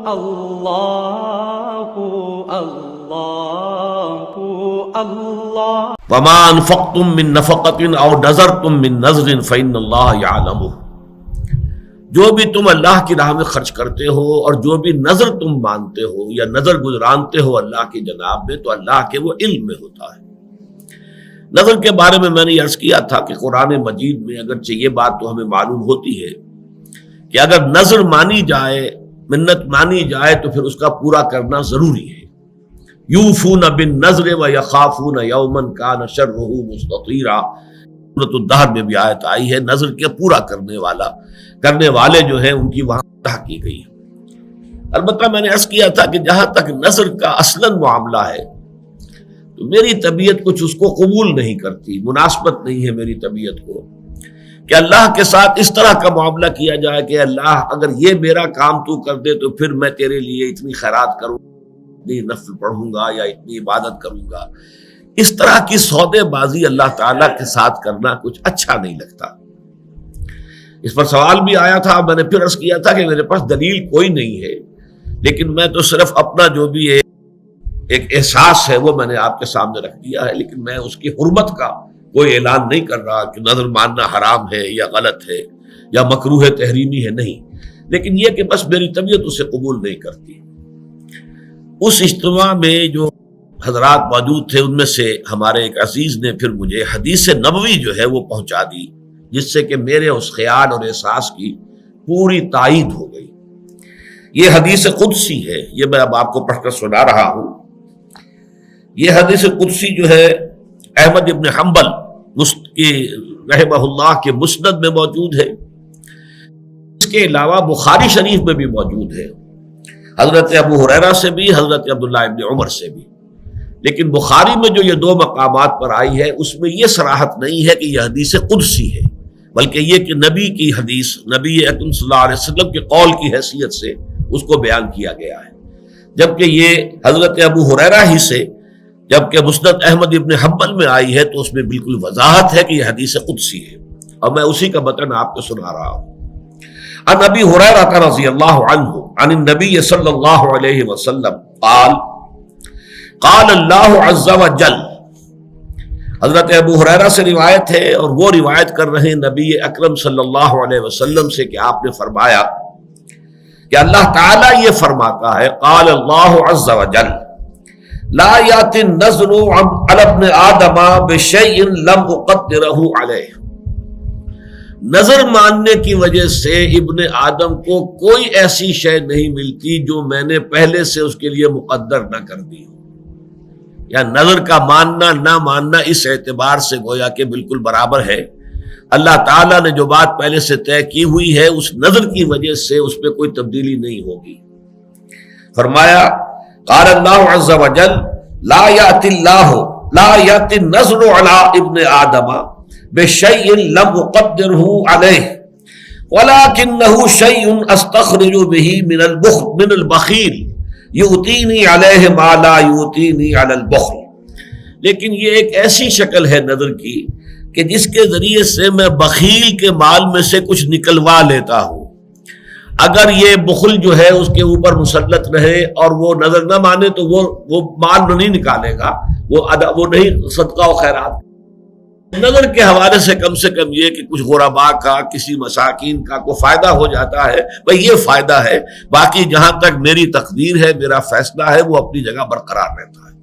اللہ اللہ اللہ وما انفقتم من نفقۃ او نذرتم من نذر فإن اللہ یعلمہ، جو بھی تم اللہ کی راہ میں خرچ کرتے ہو اور جو بھی نظر تم مانتے ہو یا نظر گزرانتے ہو اللہ کی جناب میں، تو اللہ کے وہ علم میں ہوتا ہے۔ نظر کے بارے میں نے عرض کیا تھا کہ قرآن مجید میں اگرچہ یہ بات تو ہمیں معلوم ہوتی ہے کہ اگر نظر مانی جائے، منت مانی جائے، تو پھر اس کا پورا کرنا ضروری ہے۔ یوفون بالنذر ویخافون یوما کان شرہ مستطیرا، سورۃ الدہر میں بھی آیت آئی ہے، نظر کے پورا کرنے والے جو ہیں ان کی وہاں طرح کی گئی ہے۔ البتہ میں نے عرض کیا تھا کہ جہاں تک نظر کا اصلاً معاملہ ہے تو میری طبیعت کچھ اس کو قبول نہیں کرتی، مناسبت نہیں ہے میری طبیعت کو کہ اللہ کے ساتھ اس طرح کا معاملہ کیا جائے کہ اللہ اگر یہ میرا کام تو کر دے تو پھر میں تیرے لیے اتنی خیرات کروں، اتنی نفل پڑھوں گا یا اتنی عبادت کروں گا۔ اس طرح کی سودے بازی اللہ تعالیٰ کے ساتھ کرنا کچھ اچھا نہیں لگتا۔ اس پر سوال بھی آیا تھا، میں نے پھر عرض کیا تھا کہ میرے پاس دلیل کوئی نہیں ہے، لیکن میں تو صرف اپنا جو بھی ایک احساس ہے وہ میں نے آپ کے سامنے رکھ دیا ہے، لیکن میں اس کی حرمت کا کوئی اعلان نہیں کر رہا کہ نظر ماننا حرام ہے یا غلط ہے یا مکروہ تحریمی ہے، نہیں، لیکن یہ کہ بس میری طبیعت اسے قبول نہیں کرتی۔ اس اجتماع میں جو حضرات موجود تھے ان میں سے ہمارے ایک عزیز نے پھر مجھے حدیث نبوی جو ہے وہ پہنچا دی، جس سے کہ میرے اس خیال اور احساس کی پوری تائید ہو گئی۔ یہ حدیث قدسی ہے، یہ میں اب آپ کو پڑھ کر سنا رہا ہوں۔ یہ حدیث قدسی جو ہے احمد ابن حنبل رحمہ اللہ کے مسند میں موجود ہے، اس کے علاوہ بخاری شریف میں بھی موجود ہے، حضرت ابو ہریرہ سے بھی، حضرت عبداللہ ابن عمر سے بھی۔ لیکن بخاری میں جو یہ دو مقامات پر آئی ہے اس میں یہ صراحت نہیں ہے کہ یہ حدیث قدسی ہے، بلکہ یہ کہ نبی کی حدیث، نبی اکرم صلی اللہ علیہ وسلم کے قول کی حیثیت سے اس کو بیان کیا گیا ہے، جبکہ یہ حضرت ابو ہریرہ ہی سے، جبکہ مسند احمد ابن حنبل میں آئی ہے تو اس میں بالکل وضاحت ہے کہ یہ حدیث قدسی ہے، اور میں اسی کا متن آپ کو سنا رہا ہوں۔ عن ابی ہریرہ رضی اللہ عنہ عن النبی صلی اللہ علیہ وسلم قال قال اللہ عز وجل، حضرت ابو ہریرہ سے روایت ہے اور وہ روایت کر رہے ہیں نبی اکرم صلی اللہ علیہ وسلم سے کہ آپ نے فرمایا کہ اللہ تعالیٰ یہ فرماتا ہے، قال اللہ عز وجل لا یاتی النظر علی ابن آدم بشیء لم اقدرہ علیہ، نظر ماننے کی وجہ سے ابن آدم کو کوئی ایسی شے نہیں ملتی جو میں نے پہلے سے اس کے لیے مقدر نہ کر دی ہو، یا نظر کا ماننا نہ ماننا اس اعتبار سے گویا کہ بالکل برابر ہے۔ اللہ تعالیٰ نے جو بات پہلے سے طے کی ہوئی ہے اس نظر کی وجہ سے اس پہ کوئی تبدیلی نہیں ہوگی۔ فرمایا قال اللہ عز وجل لا یاتی النظر علی ابن آدم بشیء لم اقدرہ علیہ ولکنہ شیء استخرج بہ من البخیل یؤتینی علیہ ما لا یؤتینی علی البخل، لیکن یہ ایک ایسی شکل ہے نظر کی کہ جس کے ذریعے سے میں بخیل کے مال میں سے کچھ نکلوا لیتا ہوں۔ اگر یہ بخل جو ہے اس کے اوپر مسلط رہے اور وہ نظر نہ مانے تو وہ مال نہیں نکالے گا، وہ نہیں صدقہ و خیرات۔ نظر کے حوالے سے کم یہ کہ کچھ غرباء کا، کسی مساکین کا کوئی فائدہ ہو جاتا ہے، بھئی یہ فائدہ ہے، باقی جہاں تک میری تقدیر ہے، میرا فیصلہ ہے، وہ اپنی جگہ برقرار رہتا ہے۔